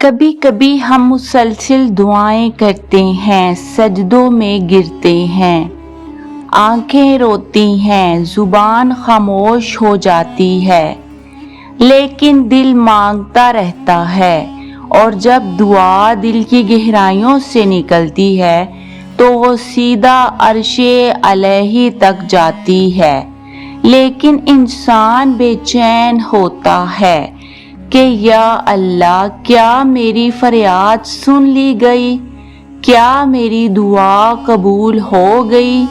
کبھی کبھی ہم مسلسل دعائیں کرتے ہیں، سجدوں میں گرتے ہیں، آنکھیں روتی ہیں، زبان خاموش ہو جاتی ہے، لیکن دل مانگتا رہتا ہے۔ اور جب دعا دل کی گہرائیوں سے نکلتی ہے تو وہ سیدھا عرش الہی تک جاتی ہے، لیکن انسان بے چین ہوتا ہے کہ یا اللہ، کیا میری فریاد سن لی گئی؟ کیا میری دعا قبول ہو گئی؟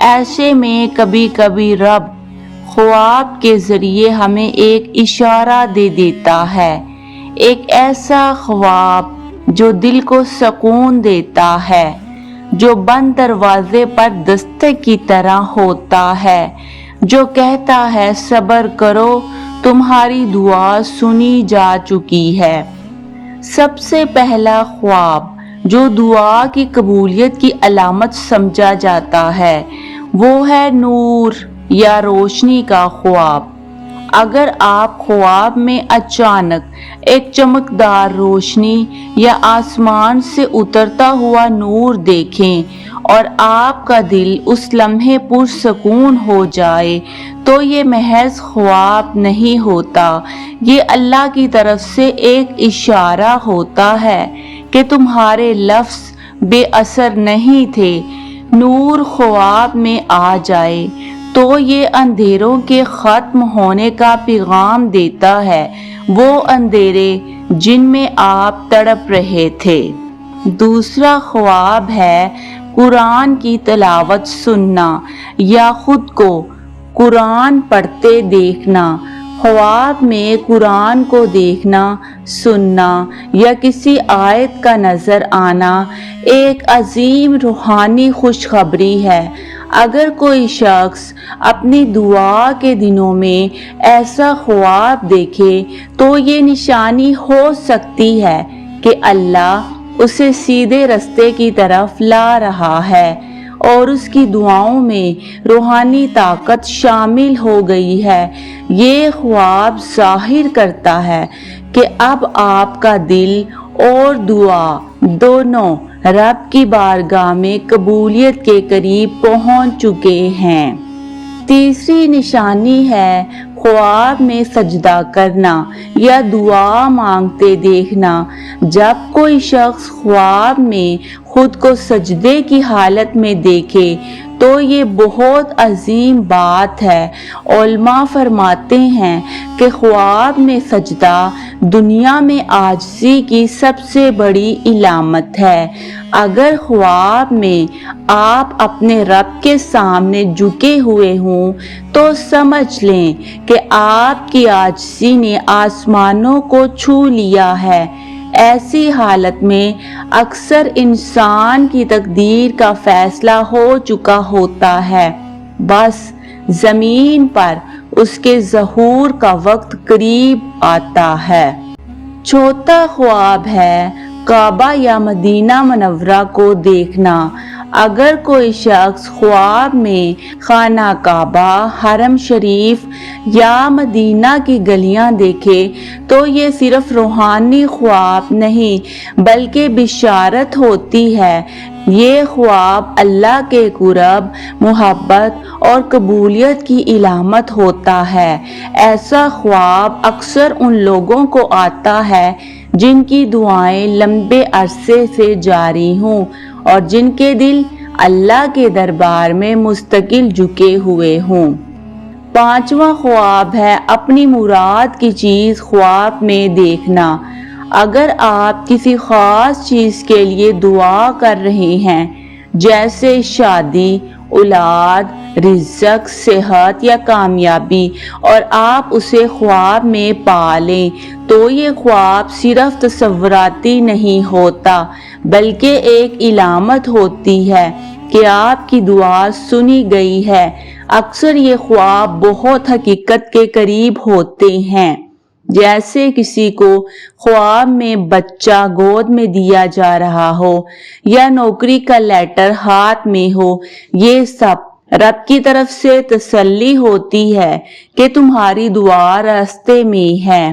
ایسے میں کبھی کبھی رب خواب کے ذریعے ہمیں ایک اشارہ دے دیتا ہے، ایک ایسا خواب جو دل کو سکون دیتا ہے، جو بند دروازے پر دستک کی طرح ہوتا ہے، جو کہتا ہے صبر کرو، تمہاری دعا سنی جا چکی ہے۔ سب سے پہلا خواب جو دعا کی قبولیت کی علامت سمجھا جاتا ہے وہ ہے نور یا روشنی کا خواب۔ اگر آپ خواب میں اچانک ایک چمکدار روشنی یا آسمان سے اترتا ہوا نور دیکھیں اور آپ کا دل اس لمحے پرسکون ہو جائے تو یہ محض خواب نہیں ہوتا، یہ اللہ کی طرف سے ایک اشارہ ہوتا ہے کہ تمہارے لفظ بے اثر نہیں تھے۔ نور خواب میں آ جائے تو یہ اندھیروں کے ختم ہونے کا پیغام دیتا ہے، وہ اندھیرے جن میں آپ تڑپ رہے تھے۔ دوسرا خواب ہے قرآن کی تلاوت سننا یا خود کو قرآن پڑھتے دیکھنا۔ خواب میں قرآن کو دیکھنا، سننا یا کسی آیت کا نظر آنا ایک عظیم روحانی خوشخبری ہے۔ اگر کوئی شخص اپنی دعا کے دنوں میں ایسا خواب دیکھے تو یہ نشانی ہو سکتی ہے کہ اللہ اسے سیدھے راستے کی طرف لا رہا ہے اور اس کی دعاؤں میں روحانی طاقت شامل ہو گئی ہے۔ یہ خواب ظاہر کرتا ہے کہ اب آپ کا دل اور دعا دونوں رب کی بارگاہ میں قبولیت کے قریب پہنچ چکے ہیں۔ تیسری نشانی ہے خواب میں سجدہ کرنا یا دعا مانگتے دیکھنا۔ جب کوئی شخص خواب میں خود کو سجدے کی حالت میں دیکھے تو یہ بہت عظیم بات ہے۔ علماء فرماتے ہیں کہ خواب میں سجدہ دنیا میں عاجزی کی سب سے بڑی علامت ہے۔ اگر خواب میں آپ اپنے رب کے سامنے جھکے ہوئے ہوں تو سمجھ لیں کہ آپ کی عاجزی نے آسمانوں کو چھو لیا ہے۔ ایسی حالت میں اکثر انسان کی تقدیر کا فیصلہ ہو چکا ہوتا ہے، بس زمین پر اس کے ظہور کا وقت قریب آتا ہے۔ چوتھا خواب ہے کعبہ یا مدینہ منورہ کو دیکھنا۔ اگر کوئی شخص خواب میں خانہ کعبہ، حرم شریف یا مدینہ کی گلیاں دیکھے تو یہ صرف روحانی خواب نہیں بلکہ بشارت ہوتی ہے۔ یہ خواب اللہ کے قرب، محبت اور قبولیت کی علامت ہوتا ہے۔ ایسا خواب اکثر ان لوگوں کو آتا ہے جن کی دعائیں لمبے عرصے سے جاری ہوں اور جن کے دل اللہ کے دربار میں مستقل جھکے ہوئے ہوں۔ پانچواں خواب ہے اپنی مراد کی چیز خواب میں دیکھنا۔ اگر آپ کسی خاص چیز کے لیے دعا کر رہے ہیں جیسے شادی، اولاد، رزق، صحت یا کامیابی اور آپ اسے خواب میں پا لیں تو یہ خواب صرف تصوراتی نہیں ہوتا بلکہ ایک علامت ہوتی ہے کہ آپ کی دعا سنی گئی ہے۔ اکثر یہ خواب بہت حقیقت کے قریب ہوتے ہیں، جیسے کسی کو خواب میں بچہ گود میں دیا جا رہا ہو یا نوکری کا لیٹر ہاتھ میں ہو۔ یہ سب رب کی طرف سے تسلی ہوتی ہے کہ تمہاری دعا راستے میں ہے۔